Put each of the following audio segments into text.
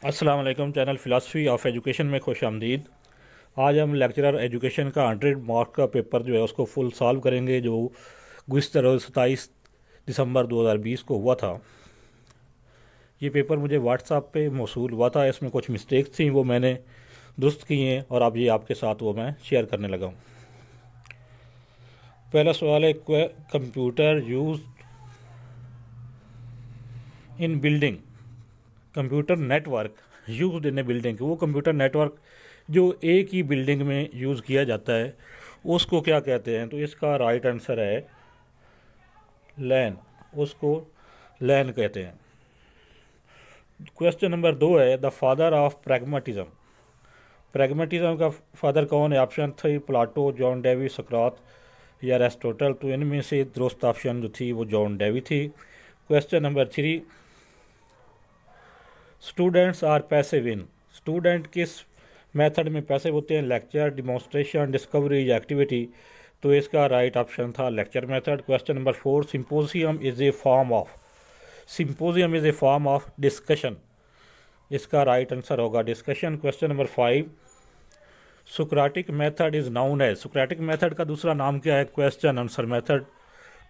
अस्सलाम वालेकुम। Channel philosophy of education में खुश आमदीद। आज हम लेक्चरर एजुकेशन का 100 मार्क का पेपर जो है उसको फुल सॉल्व करेंगे, जो गुज़िश्ता रोज़ 27 दिसंबर 2020 को हुआ था। ये पेपर मुझे व्हाट्सएप पे मौसूल हुआ था, इसमें कुछ मिस्टेक्स थी वो मैंने दुरुस्त की हैं और अब ये आपके साथ वो मैं शेयर करने लगा हूँ। पहला सवाल है, computer use in building, computer network used in A building. वो कंप्यूटर नेटवर्क जो एक ही बिल्डिंग में यूज़ किया जाता है उसको क्या कहते हैं? तो इसका राइट आंसर है लैन, उसको लैन कहते हैं। क्वेश्चन नंबर 2 है, the father of pragmatism. Pragmatism का फादर कौन है? ऑप्शन 3 प्लाटो, जॉन डेवी, सकरात या एरिस्टोटल। तो इनमें से दुरुस्त ऑप्शन जो थी वो जॉन डेवी थी। Question number 3, students are passive in. Student किस मेथड में पैसिव होते हैं? लेक्चर, डिमॉन्स्ट्रेशन, डिस्कवरी या एक्टिविटी। तो इसका राइट ऑप्शन था lecture method. Question number 4, symposium is a form of discussion. इसका राइट आंसर होगा discussion. Question number 5, Socratic method is known as. Socratic method का दूसरा नाम क्या है? Question answer method.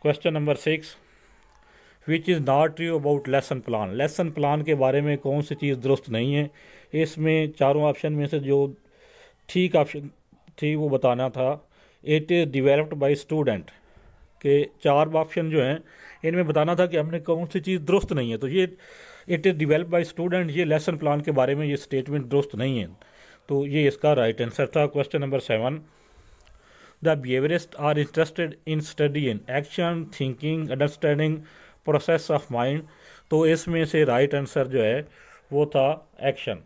Question number 6, which is not true about lesson plan. Lesson plan के बारे में कौन सी चीज़ दुरुस्त नहीं है? इसमें चारों ऑप्शन में से जो ठीक ऑप्शन थी वो बताना था। It is developed by student के चार ऑप्शन जो हैं इनमें बताना था कि हमने कौन सी चीज़ दुरुस्त नहीं है। तो ये it is develop bye student, ये लेसन प्लान के बारे में ये स्टेटमेंट दुरुस्त नहीं है, तो ये इसका राइट आंसर था। Question number 7, the behaviourist are interested in study in action, thinking, understanding, process of mind. तो इसमें से राइट आंसर जो है वो था एक्शन।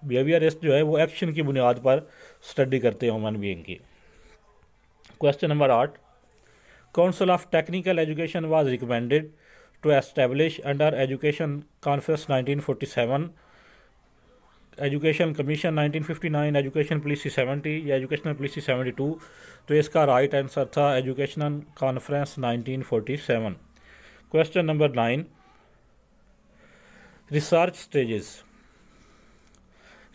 बिहेवियरिस्ट जो है वो एक्शन की बुनियाद पर स्टडी करते हैं ह्यूमन बीइंग की। Question number 8, council of technical education was recommended to establish under education conference 1947, education commission 1959, education policy 70 या एजुकेशनल पॉलिसी 72। तो इसका राइट आंसर था educational conference 1947। Question number 9, research stages.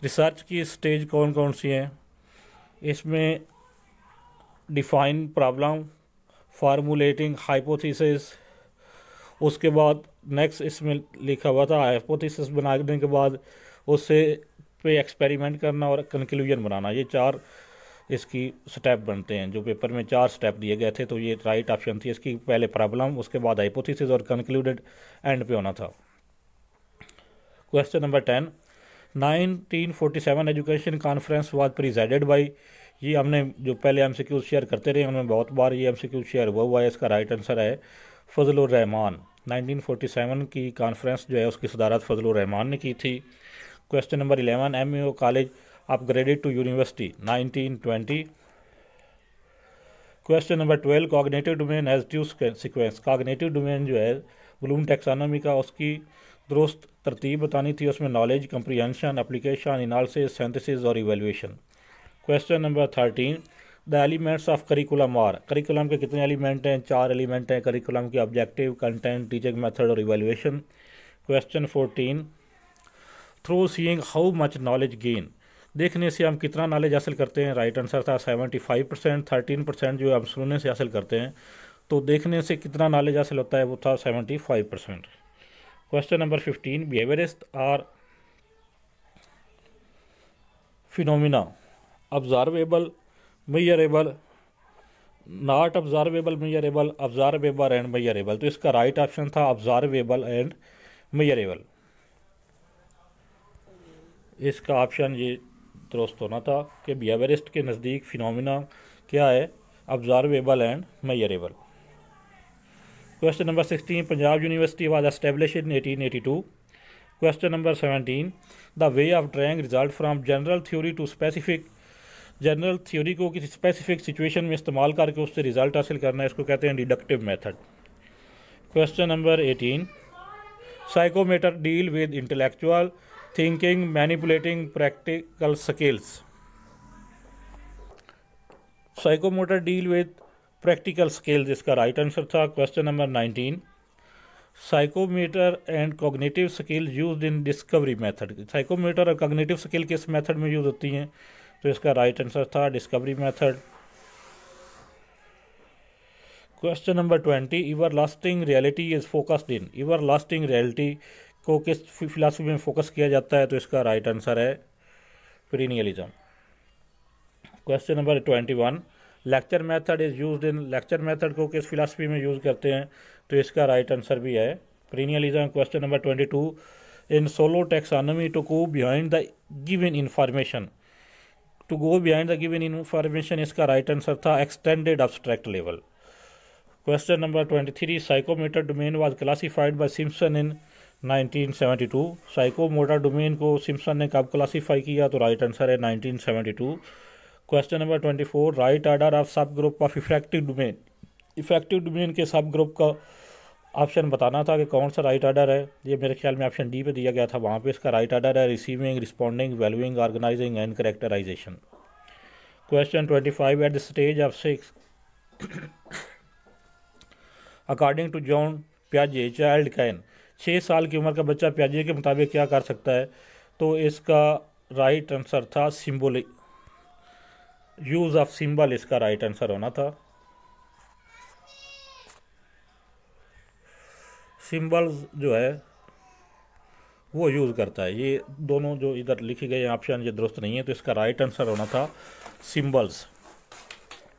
Research की stage कौन कौन सी हैं? इसमें डिफाइन प्रॉब्लम, फार्मूलेटिंग हाइपोथेसिस, उसके बाद नेक्स्ट इसमें लिखा हुआ था हाइपोथेसिस बनाने के बाद उससे पे एक्सपेरिमेंट करना और कंक्लूजन बनाना। ये चार इसकी स्टेप बनते हैं, जो पेपर में 4 स्टेप दिए गए थे। तो ये राइट ऑप्शन थी इसकी, पहले प्रॉब्लम, उसके बाद हाइपोथेसिस और कंक्लूडेड एंड पे होना था। Question number 10, 1947 education conference was presided by. ये हमने जो पहले एमसीक्यूज शेयर करते रहे उनमें बहुत बार ये एमसीक्यूज शेयर हुआ है। इसका राइट आंसर है फजलुर रहमान। 1947 की कॉन्फ्रेंस जो है उसकी सदारत फजलुर रहमान ने की थी। Question number 11, MEO college upgraded to university 1920। Question number 12, cognitive domain has two sequence. Cognitive domain जो है ब्लूम टैक्सोनॉमी का, उसकी दुरुस्त तरतीब बतानी थी। उसमें knowledge, comprehension, application, analysis, synthesis और evaluation. Question number 13, the elements of curriculum are. Curriculum के कितने एलिमेंट हैं? 4 एलिमेंट हैं करिकुलम के, ऑब्जेक्टिव, कंटेंट, टीचिंग मेथड और evaluation. Question 14, through seeing how much knowledge gain. देखने से हम कितना नॉलेज हासिल करते हैं? राइट आंसर था 75%। 13% जो हम सुनने से हासिल करते हैं। तो देखने से कितना नॉलेज हासिल होता है वो था 75%। Question number 15, behaviourist are phenomena observable, measurable, not observable, measurable, observable and measurable. तो इसका राइट ऑप्शन था ऑब्जर्वेबल एंड मेजरेबल। इसका ऑप्शन ये दुरुस्त होना था कि बिहेवियरिस्ट के नज़दीक फिनोमिना क्या है? Observable and measurable. Question number 16, Punjab university was establish in 1882। Question number 17, the way of drawing result from general theory to specific. General theory को किसी स्पेसिफिक सिचुएशन में इस्तेमाल करके उससे रिजल्ट हासिल करना है, इसको कहते हैं deductive method. Question number 18, psychomotor deal with intellectual thinking, manipulating practical skills. Psychomotor deal with practical skills, इसका राइट आंसर था। Question number 19, psychomotor and cognitive skill used in discovery method. Psychomotor और cognitive skill किस method में use होती हैं? तो इसका right answer था discovery method. Question number 20, everlasting reality is focused in. Everlasting reality को किस फिलासफी में फोकस किया जाता है? तो इसका राइट आंसर है perennialism. Question number 21, lecture method is used in. Lecture method को किस फिलासफी में यूज करते हैं? तो इसका राइट आंसर भी है perennialism. Question number 22, in SOLO taxonomy to go behind the given information. To go behind the given information, इसका राइट आंसर था extended abstract level. Question number 23, psychomotor domain was classified by Simpson in 1972। Psychomotor domain को Simpson ने कब classify किया? तो right answer है 1972। Question number 24, right order of subgroup of affective domain. Affective domain के सब group का option बताना था कि कौन सा राइट ऑर्डर है। ये मेरे ख्याल में ऑप्शन डी पे दिया गया था, वहाँ पे इसका राइट ऑर्डर है receiving, responding, valuing, organizing and characterization. Question 25, at the stage of 6 according to John प्याजे चाइल्ड कैन। 6 साल की उम्र का बच्चा प्याजे के मुताबिक क्या कर सकता है? तो इसका राइट आंसर था सिंबल, यूज़ ऑफ सिंबल इसका राइट आंसर होना था। सिंबल्स जो है वो यूज़ करता है। ये दोनों जो इधर लिखे गए ऑप्शन ये दुरुस्त नहीं है, तो इसका राइट आंसर होना था सिंबल्स।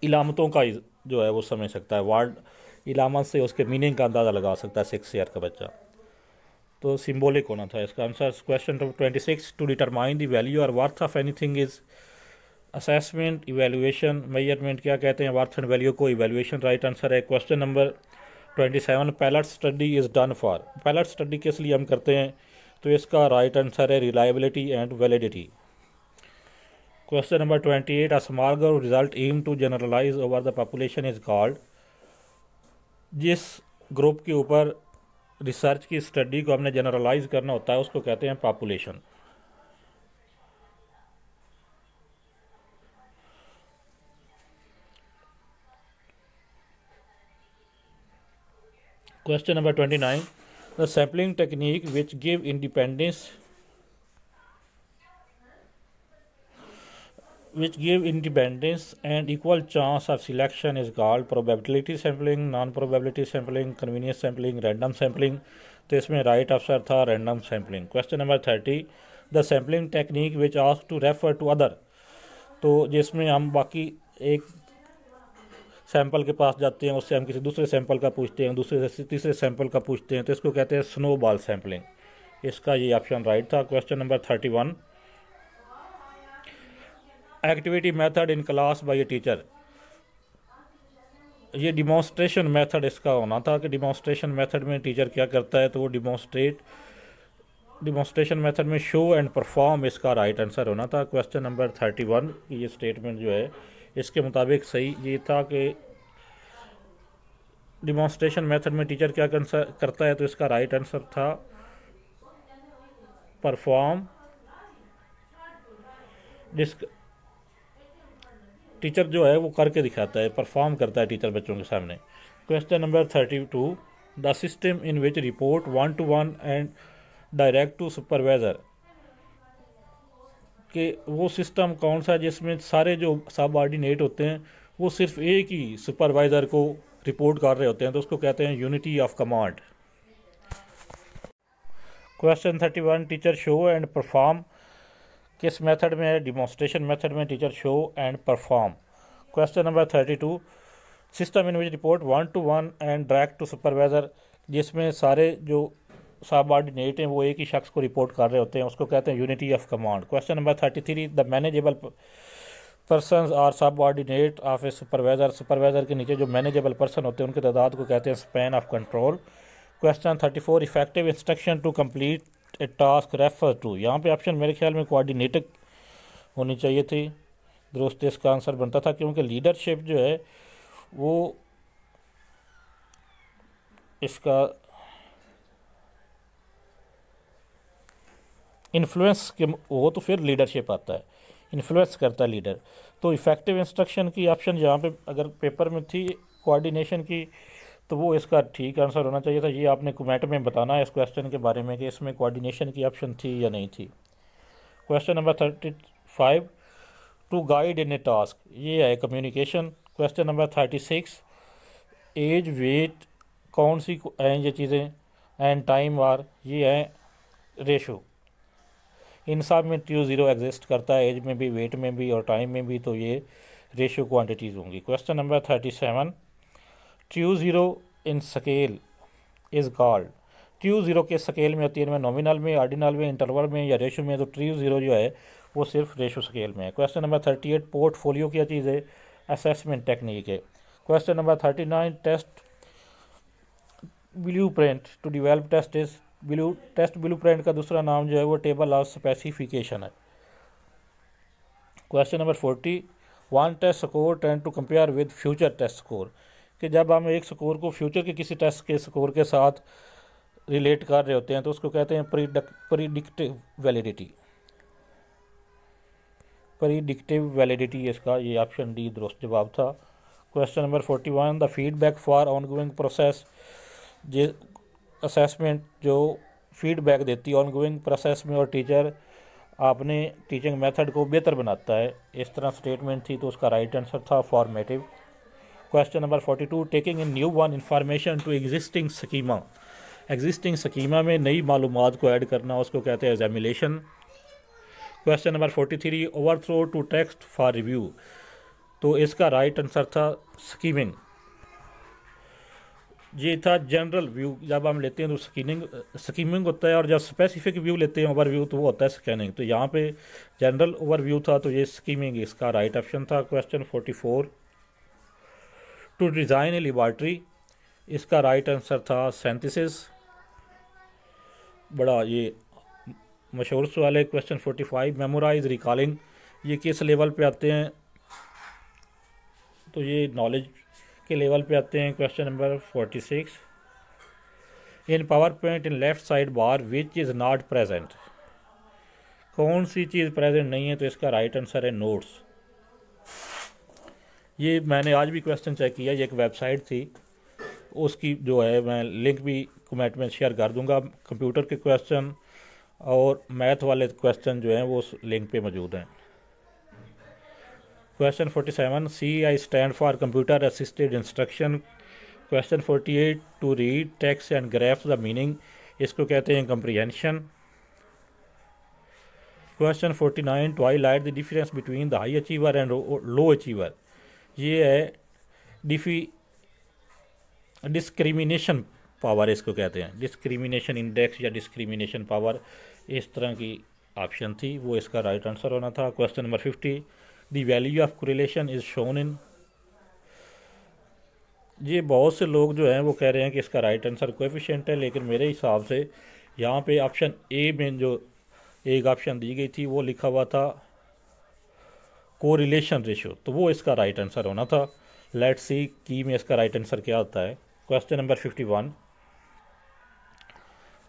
इलामतों का जो है वो समझ सकता है, वर्ड इलामत से उसके मीनिंग का अंदाज़ा लगा सकता है 6 ईयर का बच्चा, तो सिंबॉलिक होना था इसका answer. Question 26, to determine the value और worth of anything is assessment, evaluation, measurement क्या कहते हैं वर्थ एंड वैल्यू को? इवेल्युएशन राइट आंसर है। Question number 27, pilot study is done for. Pilot study किस लिए हम करते हैं? तो इसका राइट आंसर है reliability and validity. Question number 28, a small group result aim to generalize over the population is called. जिस ग्रुप के ऊपर रिसर्च की स्टडी को हमने जनरलाइज करना होता है उसको कहते हैं population. Question number 29, the sampling technique which give independence and equal chance of selection is called probability sampling, non-probability sampling, convenience sampling, random sampling। तो इसमें राइट आंसर था random sampling. Question number 30, the sampling technique which ask to refer to other. तो जिसमें हम बाकी एक sample के पास जाते हैं, उससे हम किसी दूसरे सैंपल का पूछते हैं, दूसरे से तीसरे सैंपल का पूछते हैं, तो इसको कहते हैं स्नोबॉल सैंपलिंग। इसका ये ऑप्शन राइट था। Question number 31, activity method in class by a teacher. ये डिमॉन्स्ट्रेशन मेथड इसका होना था कि डिमॉन्स्ट्रेशन मेथड में टीचर क्या करता है, तो वो डिमॉन्स्ट्रेशन मेथड में शो एंड परफॉर्म इसका राइट आंसर होना था। क्वेश्चन नंबर 31 की ये स्टेटमेंट जो है इसके मुताबिक सही ये था कि डिमॉन्स्ट्रेशन मेथड में टीचर क्या करता है, तो इसका राइट आंसर था परफॉर्म। टीचर जो है वो करके दिखाता है, परफॉर्म करता है टीचर बच्चों के सामने। Question number 32, the system in which report 1-to-1 and direct to supervisor, कि वो सिस्टम कौन सा जिसमें सारे जो सबऑर्डिनेट होते हैं वो सिर्फ एक ही सुपरवाइज़र को रिपोर्ट कर रहे होते हैं, तो उसको कहते हैं unity of command. Question 31, teacher show and perform किस मेथड में है? डिमॉन्स्ट्रेशन मेथड में teacher show and perform. Question number 32, system in which report 1-to-1 and direct to supervisor, जिसमें सारे जो सबऑर्डिनेट हैं वो एक ही शख्स को रिपोर्ट कर रहे होते हैं, उसको कहते हैं unity of command. Question number 33, the manageable persons are subordinate of a supervisor. Supervisor के नीचे जो मैनेजेबल पर्सन होते हैं उनकी तादाद को कहते हैं span of control. Question 34, effective instruction to complete a task refer to. यहाँ पे ऑप्शन मेरे ख्याल में कोऑर्डिनेटर होनी चाहिए थी, दुरुस्त इसका आंसर बनता था, क्योंकि लीडरशिप जो है वो इसका इन्फ्लुएंस के हो तो फिर लीडरशिप आता है, इन्फ्लुएंस करता है लीडर। तो इफेक्टिव इंस्ट्रक्शन की ऑप्शन यहाँ पे अगर पेपर में थी कोऑर्डिनेशन की, तो वो इसका ठीक आंसर होना चाहिए था। ये आपने कमेंट में बताना है इस क्वेश्चन के बारे में कि इसमें कोऑर्डिनेशन की ऑप्शन थी या नहीं थी। Question number 35, to guide in a task, ये है communication. Question number 36, age weight कौन सी हैं ये चीज़ें, एंड टाइम आर ये है रेशो। इन सब में ट्रू ज़ीरो एग्जिस्ट करता है, एज में भी, वेट में भी और टाइम में भी, तो ये रेशियो क्वांटिटीज़ होंगी। Question number 37, true zero in scale is called, true zero के स्केल में होती है, इनमें नॉमिनल में, ऑर्डिनल में, इंटरवल में या रेशो में, तो ट्रू ज़ीरो जो है वो सिर्फ रेशो स्केल में है। क्वेश्चन नंबर 38, पोर्टफोलियो क्या चीज़ है, असेसमेंट टेक्निक है। Question number 39, test blueprint to develop test is test blueprint का दूसरा नाम जो है वो टेबल ऑफ स्पेसिफिकेशन है। Question number 40, one test score tend to compare with future test score, कि जब हम एक स्कोर को फ्यूचर के किसी टेस्ट के स्कोर के साथ रिलेट कर रहे होते हैं तो उसको कहते हैं प्रीडिक्टिव वैलिडिटी। प्रीडिक्टिव वैलिडिटी इसका ये ऑप्शन डी दुरुस्त जवाब था। Question number 41, the feedback for ongoing process, ये असेसमेंट जो फीडबैक देती है ऑनगोइंग प्रोसेस में और टीचर आपने टीचिंग मेथड को बेहतर बनाता है, इस तरह स्टेटमेंट थी, तो उसका राइट आंसर था formative. Question number 42, taking in new one information to existing schema, existing schema में नई मालूमात को ऐड करना उसको कहते हैं examination. Question number 43, overthrow to text for review, तो इसका राइट आंसर था स्कीमिंग। ये था जनरल व्यू, जब हम लेते हैं तो स्कीमिंग होता है, और जब स्पेसिफिक व्यू लेते हैं ओवरव्यू तो वो होता है स्कैनिंग। तो यहाँ पे जनरल ओवरव्यू था तो ये स्कीमिंग इसका राइट ऑप्शन था। Question 44, to design a laboratory, इसका राइट आंसर था सिंथेसिस। बड़ा ये मशहूर सवाल है। क्वेश्चन 45, मेमोराइज रिकॉलिंग, ये किस लेवल पे आते हैं, तो ये नॉलेज के लेवल पे आते हैं। Question number 46, in power point in left side bar which is not present, कौन सी चीज़ प्रेजेंट नहीं है, तो इसका राइट आंसर है नोट्स। ये मैंने आज भी क्वेश्चन चेक किया, ये एक वेबसाइट थी, उसकी जो है मैं लिंक भी कमेंट में शेयर कर दूंगा। कंप्यूटर के क्वेश्चन और मैथ वाले क्वेश्चन जो हैं वो उस लिंक पे मौजूद हैं। Question 47, CI stand for computer assisted instruction. Question 48, to read text and graphs the meaning, इसको कहते हैं comprehension. Question 49, to highlight the difference between the high achiever and low achiever, ये है डिस्क्रिमिनेशन पावर, इसको कहते हैं डिस्क्रिमिनेशन इंडेक्स या discrimination power, इस तरह की ऑप्शन थी, वो इसका राइट आंसर होना था। Question number 50, the value of correlation is shown in, ये बहुत से लोग जो हैं वो कह रहे हैं कि इसका राइट आंसर कोएफिशिएंट है, लेकिन मेरे हिसाब से यहाँ पे ऑप्शन ए में जो एक ऑप्शन दी गई थी वो लिखा हुआ था कोरिलेशन रेशियो, तो वो इसका राइट आंसर होना था। लेट्स सी की में इसका राइट आंसर क्या होता है। Question number 51,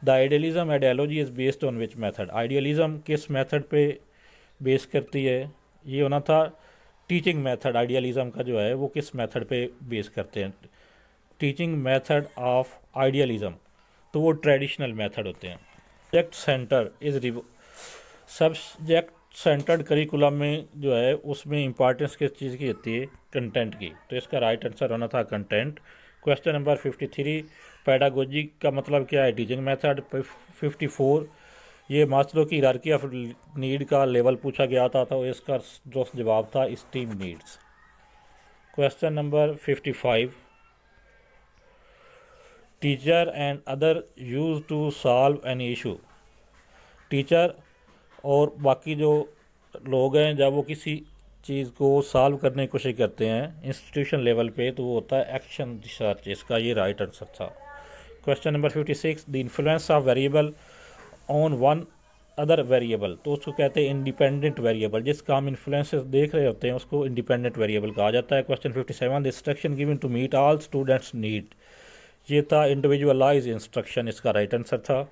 the idealism ideology is based on which method, idealism किस मेथड पे बेस करती है, ये होना था टीचिंग मेथड। आइडियलिज्म का जो है वो किस मेथड पे बेस करते हैं, टीचिंग मेथड ऑफ आइडियलिज्म, तो वो ट्रेडिशनल मेथड होते हैं। Subject centre is subject centred curriculum में जो है उसमें इंपॉर्टेंस किस चीज़ की होती है, कंटेंट की, तो इसका राइट आंसर होना था कंटेंट। क्वेश्चन नंबर 53, पेडागोजी का मतलब क्या है, टीचिंग मेथड। 54, ये मास्लो की हायरार्की ऑफ नीड का लेवल पूछा गया था, तो इसका जो जवाब था esteem needs. Question number 55, teacher and other use to solve an issue, teacher और बाकी जो लोग हैं जब वो किसी चीज़ को सॉल्व करने की कोशिश करते हैं इंस्टीट्यूशन लेवल पे, तो वो होता है एक्शन रिसर्च, इसका ये राइट आंसर था। Question number 56, the influence of variable on one other variable, तो उसको कहते हैं इंडिपेंडेंट वेरिएबल, जिसका हम इन्फ्लुएंसेस देख रहे होते हैं उसको इंडिपेंडेंट वेरिएबल कहा जाता है। Question 57, the instruction given to meet all students need, ये था इंडिविजुअलाइज इंस्ट्रक्शन, इसका राइट आंसर था।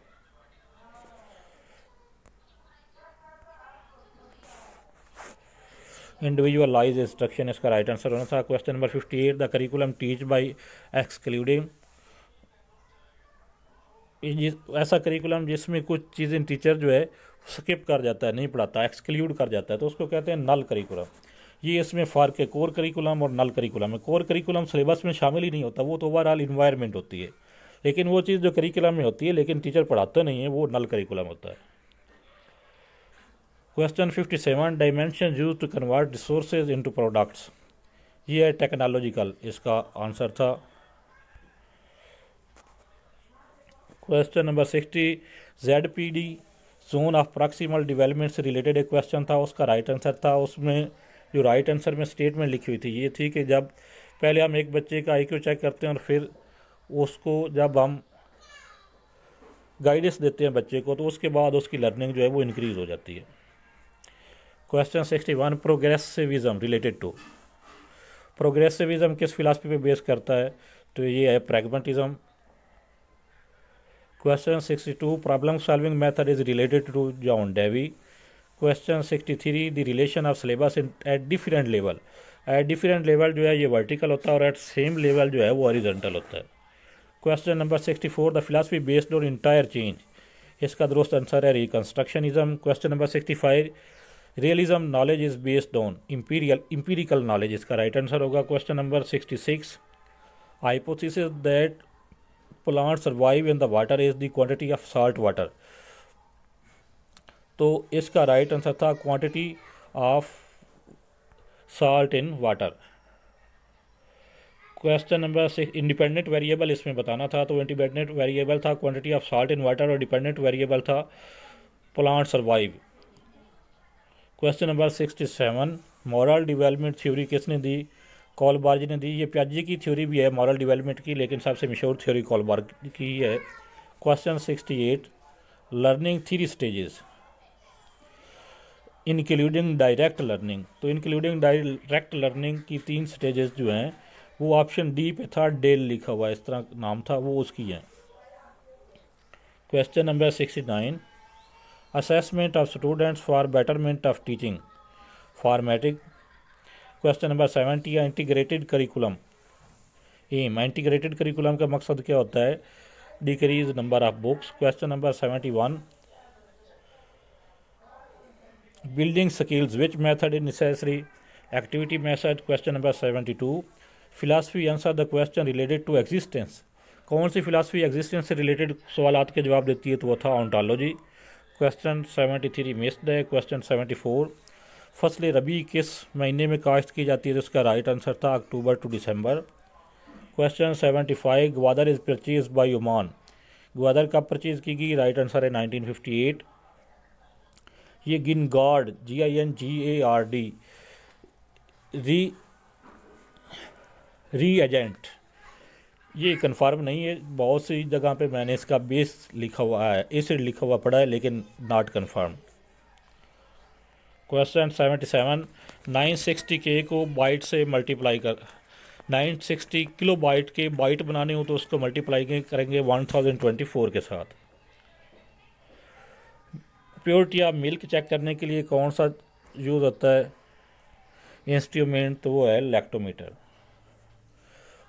इंडिविजुअलाइज इंस्ट्रक्शन इसका राइट आंसर होना था। Question number 58, the curriculum teach by excluding, ऐसा करिकुलम जिसमें कुछ चीज़ें टीचर जो है स्किप कर जाता है, नहीं पढ़ाता, एक्सक्लूड कर जाता है, तो उसको कहते हैं नल करिकुलम। ये इसमें फ़र्क है कोर करिकुलम और नल करिकुलम में। कोर करिकुलम सिलेबस में शामिल ही नहीं होता, वो तो ओवरऑल इन्वायरमेंट होती है, लेकिन वो चीज़ जो करिकुलम में होती है लेकिन टीचर पढ़ाते नहीं है, वो नल करिकुलम होता है। Question 57, dimension use to convert resources into products, ये है टेक्नोलॉजिकल, इसका आंसर था। Question number 60, ZPD zone of proximal development से रिलेटेड एक क्वेश्चन था, उसका राइट आंसर था। उसमें जो राइट आंसर में स्टेटमेंट लिखी हुई थी ये थी कि जब पहले हम एक बच्चे का IQ चेक करते हैं और फिर उसको जब हम गाइडेंस देते हैं बच्चे को, तो उसके बाद उसकी लर्निंग जो है वो इंक्रीज़ हो जाती है। Question 61, progressivism related to, progressivism किस फिलासफी पे बेस करता है, तो ये है pragmatism. Question 62, problem solving method is related to John Dewey. Question 63, the relation of syllabus at different level, at different level जो है ये वर्टिकल होता है और एट सेम लेवल जो है वो हॉरिजॉन्टल होता है। Question number 64, the philosophy based on entire change, इसका दुरुस्त आंसर है reconstructionism. Question number 65, realism knowledge is based on empirical knowledge, इसका राइट आंसर होगा। Question number 66, hypothesis that plant survive in the water is the quantity of salt water, तो इसका right answer था quantity of salt in water. Question number 6, independent variable इसमें बताना था, तो independent variable था quantity of salt in water और dependent variable था plant survive. Question number 67, moral development theory किसने दी, कॉलबार्ज ने दी। ये पियाजे की थ्योरी भी है मॉरल डेवलपमेंट की, लेकिन सबसे मशहूर थ्योरी कॉलबार्ज की है। Question 68, learning 3 stages including direct learning, तो इंक्लूडिंग डायरेक्ट लर्निंग की 3 स्टेजेस जो हैं वो ऑप्शन डी पे था, डेल लिखा हुआ इस तरह नाम था, वो उसकी है। Question number 69, assessment of students for betterment of teaching formative. Question number 70, integrated curriculum aim, integrated curriculum का मकसद क्या होता है, decrease number of books. Question number 71, building skills which method is necessary, activity method. Question number 72, philosophy answer the question related to existence, कौन सी philosophy existence से related सवाल के जवाब देती है, तो वो था ऑन्टोलॉजी। क्वेश्चन 73 मिस्ड है। क्वेश्चन 74, फसल रबी किस महीने में काश्त की जाती है, तो उसका राइट आंसर था October to December. Question 75, Gwadar is purchase by Oman, Gwadar कब परचेज की गई, राइट आंसर है 1958। ये गिनगार्ड GINGARD री एजेंट, ये कन्फर्म नहीं है, बहुत सी जगह पे मैंने इसका बेस लिखा हुआ है, एसिड लिखा हुआ पड़ा है, लेकिन नॉट कन्फर्म। क्वेश्चन 77, 960 के को बाइट से मल्टीप्लाई कर, 960 किलो बाइट के बाइट बनाने हो तो उसको मल्टीप्लाई करेंगे 1024 के साथ। प्योरिटी ऑफ मिल्क चेक करने के लिए कौन सा यूज़ होता है इंस्ट्रूमेंट, तो वो है lactometer.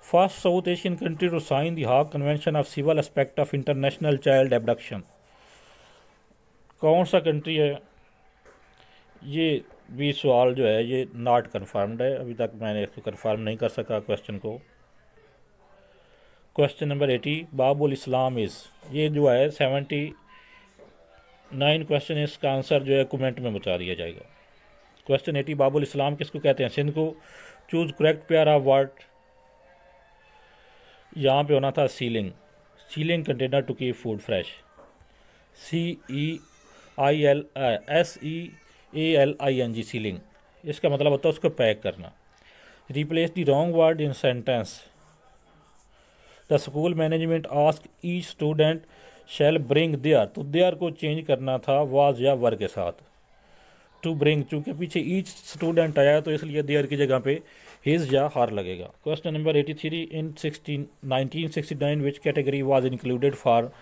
First South Asian country to sign the Hague Convention of civil aspect of international child abduction, कौन सा कंट्री है, ये भी सवाल जो है ये नॉट कन्फर्म्ड है, अभी तक मैंने इसको कन्फर्म नहीं कर सका क्वेश्चन को। Question number 80, Babul Islam is, ये जो है 79 क्वेश्चन, इसका आंसर जो है कमेंट में बता दिया जाएगा। क्वेश्चन 80, बाबुल इस्लाम किसको कहते हैं, सिंध को। Choose correct pair of word, यहाँ पे होना था sealing, sealing container to keep food fresh, CEILSEALING sealing, इसका मतलब होता है उसको पैक करना। Replace the wrong word in sentence, the school management ask each student shall bring there, तो देयर को चेंज करना था वाज या वर के साथ, टू ब्रिंग, चूँकि पीछे ईच स्टूडेंट आया तो इसलिए देयर की जगह पे हिज या हर लगेगा। Question number 83, in 1969 which category was included for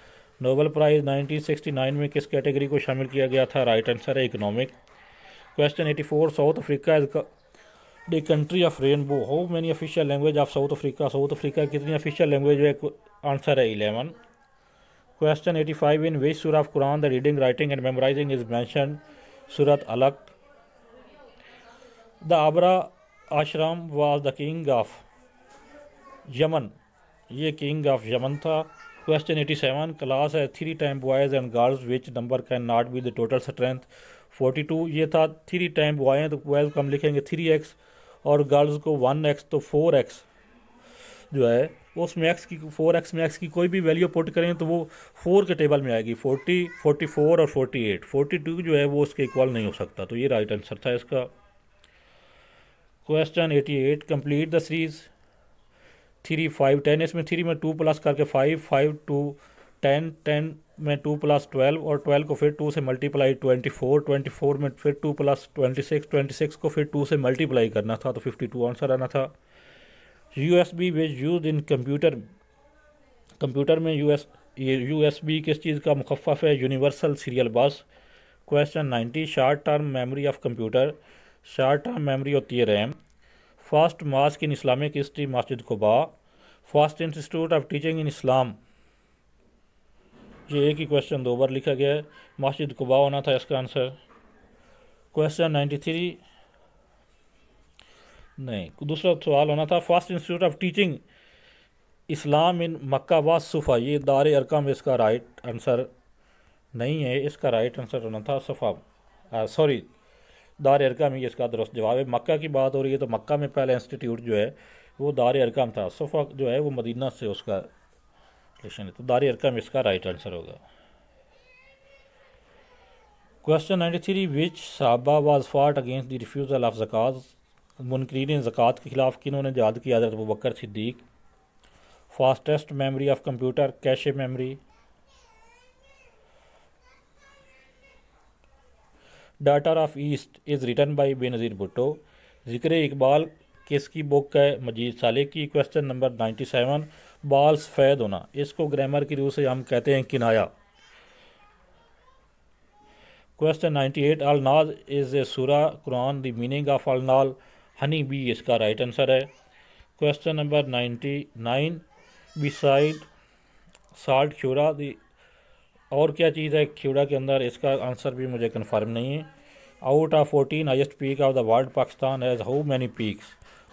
Nobel prize, 1969 में किस कैटेगरी को शामिल किया गया था, राइट आंसर है economic. Question 84, South Africa is the country of rainbow, how many official language of South Africa, South Africa कितनी ऑफिशियल लैंग्वेज है? आंसर है 11। Question 85, in which surah of Quran the reading writing and memorizing is mention? सूरत अलक। The आबरा आश्रम was the king of Yemen, ये king of Yemen था। Question 87, class है 3 time boys and girls which number can not be the total strength? 42, ये था 3 time boy हैं तो boys को हम लिखेंगे 3x और गर्ल्स को 1x, तो 4x जो है उसमें x की 4x में x की कोई भी वैल्यू पुट करें तो वो 4 के टेबल में आएगी। 40, 44 और 48, 42 जो है वो उसके इक्वल नहीं हो सकता, तो ये राइट आंसर था इसका। क्वेश्चन 88, कंप्लीट द सीरीज 3, 5, 10, इसमें 3 में 2 प्लस करके 5, 5 2 10, 10 में 2 प्लस 12 और 12 को फिर 2 से मल्टीप्लाई 24, 24 में फिर 2 प्लस 26, 26 को फिर 2 से मल्टीप्लाई करना था, तो 52 आंसर आना था। USB which use in computer, computer में USB किस चीज़ का मुखफ़फ़ है? Universal serial bus. Question 90, short term memory of computer, short term memory होती है RAM. First mosque in Islamic history मस्जिद कुबा। First institute of teaching in Islam, ये एक ही क्वेश्चन 2 बार लिखा गया है, मस्जिद कुबा होना था इसका आंसर। क्वेश्चन 93, नहीं दूसरा सवाल होना था, फर्स्ट इंस्टीट्यूट ऑफ टीचिंग इस्लाम इन मक्का व सुफ़ा, ये दार अरकम इसका राइट आंसर नहीं है, इसका राइट आंसर होना था सफ़ा, सॉरी दार अरकम ही इसका दुरुस्त जवाब है। मक्का की बात हो रही है तो मक्का में पहला इंस्टीट्यूट जो है वो दार अरकम था, सफ़ा जो है वो मदीना से उसका रिलेशन है, तो दार अरकम इसका राइट आंसर होगा। क्वेश्चन 93, विच साहबा वाज फाट अगेंस्ट द रिफ्यूज़ल ऑफ ज़कात, मुनकरीन ज़कात के खिलाफ किन्होंने जहाद किया? हज़रत अबू बकर सिद्दीक। Fastest memory of computer, cache memory. Daughter of East is written by Benazir Bhutto. ज़िक्र इकबाल किसकी बुक है? मजीद साले की। क्वेश्चन नंबर 97, बाल सफ़ेद होना, इसको ग्रामर की रूह से हम कहते हैं किनाया। क्वेश्चन 98, अल नाज इज़ ए सूरा कुरान, द मीनिंग ऑफ अल नाल हनी बी, इसका राइट आंसर है। क्वेश्चन नंबर 99, बिसाइड साल्ट ख्यूरा दी, और क्या चीज़ है ख्यूरा के अंदर? इसका आंसर भी मुझे कन्फर्म नहीं है। Out of 14 highest peak of the world Pakistan has how many peaks,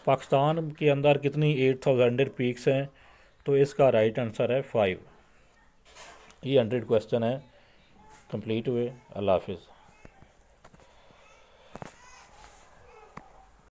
Pakistan के अंदर कितनी 8,000 पीक्स हैं? तो इसका राइट आंसर है 5। ये 100 क्वेश्चन है कंप्लीट हुए। अल्लाह हाफिज़।